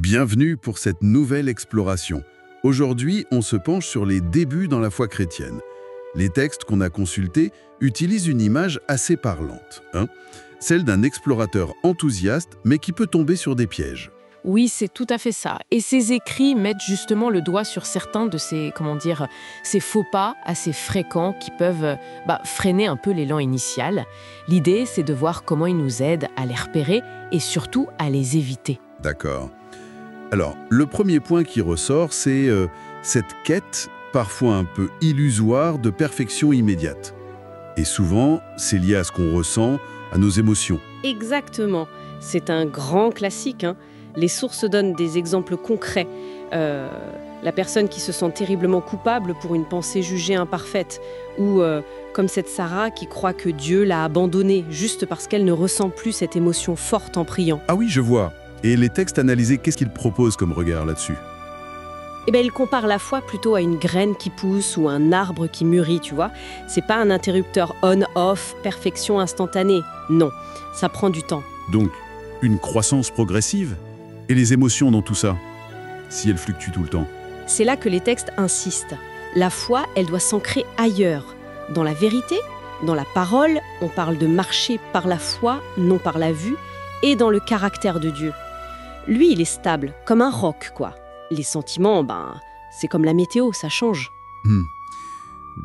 Bienvenue pour cette nouvelle exploration. Aujourd'hui, on se penche sur les débuts dans la foi chrétienne. Les textes qu'on a consultés utilisent une image assez parlante, celle d'un explorateur enthousiaste, mais qui peut tomber sur des pièges. Oui, c'est tout à fait ça. Et ces écrits mettent justement le doigt sur certains de ces, ces faux pas assez fréquents qui peuvent freiner un peu l'élan initial. L'idée, c'est de voir comment ils nous aident à les repérer et surtout à les éviter. D'accord. Alors, le premier point qui ressort, c'est cette quête, parfois un peu illusoire, de perfection immédiate. Et souvent, c'est lié à ce qu'on ressent, à nos émotions. Exactement. C'est un grand classique, Les sources donnent des exemples concrets. La personne qui se sent terriblement coupable pour une pensée jugée imparfaite. Ou comme cette Sarah qui croit que Dieu l'a abandonnée juste parce qu'elle ne ressent plus cette émotion forte en priant. Ah oui, je vois. Et les textes analysés, qu'est-ce qu'ils proposent comme regard là-dessus? Il compare la foi plutôt à une graine qui pousse ou un arbre qui mûrit, tu vois. C'est pas un interrupteur on-off, perfection instantanée. Non, ça prend du temps. Donc, une croissance progressive? Et les émotions dans tout ça, si elles fluctuent tout le temps? C'est là que les textes insistent. La foi, elle doit s'ancrer ailleurs. Dans la vérité, dans la parole, on parle de marcher par la foi, non par la vue, et dans le caractère de Dieu. Lui, il est stable, comme un roc, quoi. Les sentiments, c'est comme la météo, ça change.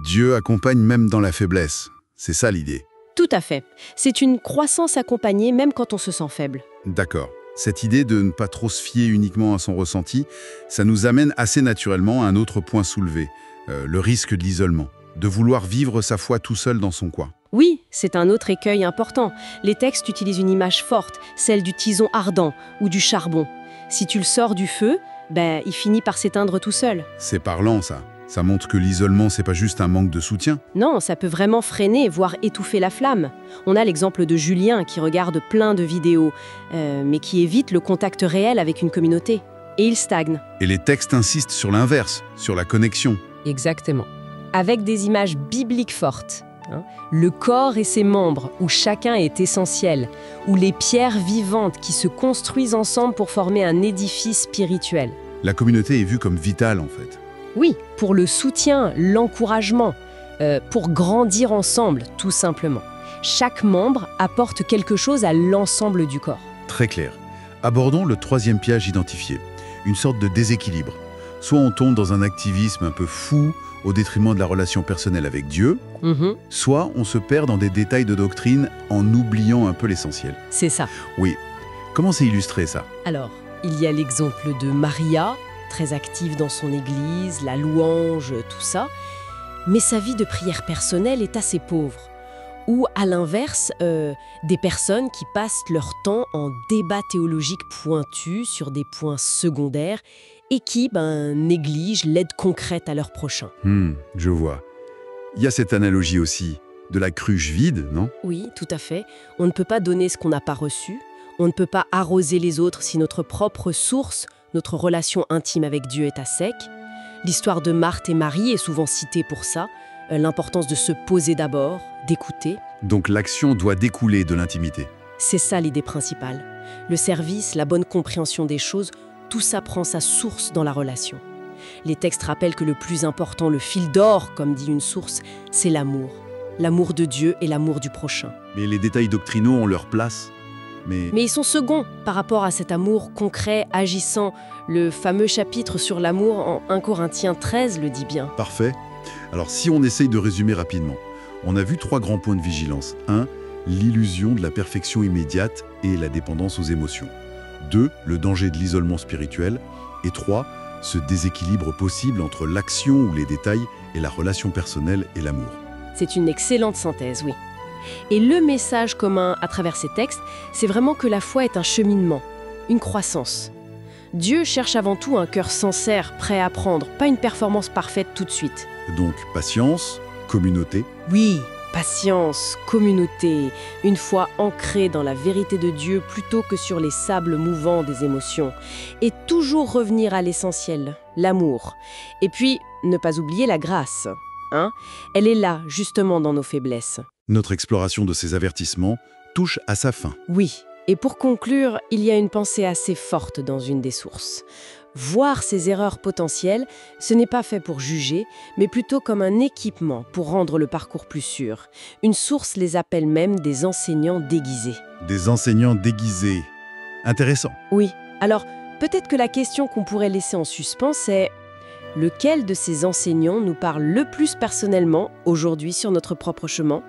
Dieu accompagne même dans la faiblesse. C'est ça l'idée. Tout à fait. C'est une croissance accompagnée même quand on se sent faible. D'accord. Cette idée de ne pas trop se fier uniquement à son ressenti, ça nous amène assez naturellement à un autre point soulevé, le risque de l'isolement, de vouloir vivre sa foi tout seul dans son coin. Oui, c'est un autre écueil important. Les textes utilisent une image forte, celle du tison ardent ou du charbon. Si tu le sors du feu, il finit par s'éteindre tout seul. C'est parlant, ça. Ça montre que l'isolement, c'est pas juste un manque de soutien. Non, ça peut vraiment freiner, voire étouffer la flamme. On a l'exemple de Julien qui regarde plein de vidéos, mais qui évite le contact réel avec une communauté. Et il stagne. Et les textes insistent sur l'inverse, sur la connexion. Exactement. Avec des images bibliques fortes. Le corps et ses membres, où chacun est essentiel, où les pierres vivantes qui se construisent ensemble pour former un édifice spirituel. La communauté est vue comme vitale, en fait. Oui, pour le soutien, l'encouragement, pour grandir ensemble, tout simplement. Chaque membre apporte quelque chose à l'ensemble du corps. Très clair. Abordons le troisième piège identifié, une sorte de déséquilibre. Soit on tombe dans un activisme un peu fou, au détriment de la relation personnelle avec Dieu, soit on se perd dans des détails de doctrine en oubliant un peu l'essentiel. C'est ça. Oui. Comment c'est illustré, ça? Alors, il y a l'exemple de Maria, très active dans son église, la louange, tout ça. Mais sa vie de prière personnelle est assez pauvre. Ou, à l'inverse, des personnes qui passent leur temps en débat théologique pointu sur des points secondaires et qui négligent l'aide concrète à leur prochain. Je vois. Il y a cette analogie aussi de la cruche vide, non? Oui, tout à fait. On ne peut pas donner ce qu'on n'a pas reçu. On ne peut pas arroser les autres si notre propre source, notre relation intime avec Dieu est à sec. L'histoire de Marthe et Marie est souvent citée pour ça. L'importance de se poser d'abord, d'écouter. Donc l'action doit découler de l'intimité. C'est ça l'idée principale. Le service, la bonne compréhension des choses, tout ça prend sa source dans la relation. Les textes rappellent que le plus important, le fil d'or, comme dit une source, c'est l'amour. L'amour de Dieu et l'amour du prochain. Mais les détails doctrinaux ont leur place. Mais ils sont seconds par rapport à cet amour concret, agissant. Le fameux chapitre sur l'amour en 1 Corinthiens 13 le dit bien. Parfait. Alors si on essaye de résumer rapidement, on a vu 3 grands points de vigilance. 1, l'illusion de la perfection immédiate et la dépendance aux émotions. 2, le danger de l'isolement spirituel. Et 3, ce déséquilibre possible entre l'action ou les détails et la relation personnelle et l'amour. C'est une excellente synthèse, oui. Et le message commun à travers ces textes, c'est vraiment que la foi est un cheminement, une croissance. Dieu cherche avant tout un cœur sincère, prêt à apprendre, pas une performance parfaite tout de suite. Donc patience, communauté. Oui, patience, communauté, une foi ancrée dans la vérité de Dieu plutôt que sur les sables mouvants des émotions. Et toujours revenir à l'essentiel, l'amour. Et puis, ne pas oublier la grâce. Elle est là, justement, dans nos faiblesses. Notre exploration de ces avertissements touche à sa fin. Oui, Et pour conclure, il y a une pensée assez forte dans une des sources. Voir ces erreurs potentielles, ce n'est pas fait pour juger, mais plutôt comme un équipement pour rendre le parcours plus sûr. Une source les appelle même des enseignants déguisés. Des enseignants déguisés. Intéressant. Oui, alors peut-être que la question qu'on pourrait laisser en suspens est: lequel de ces enseignants nous parle le plus personnellement aujourd'hui sur notre propre chemin ?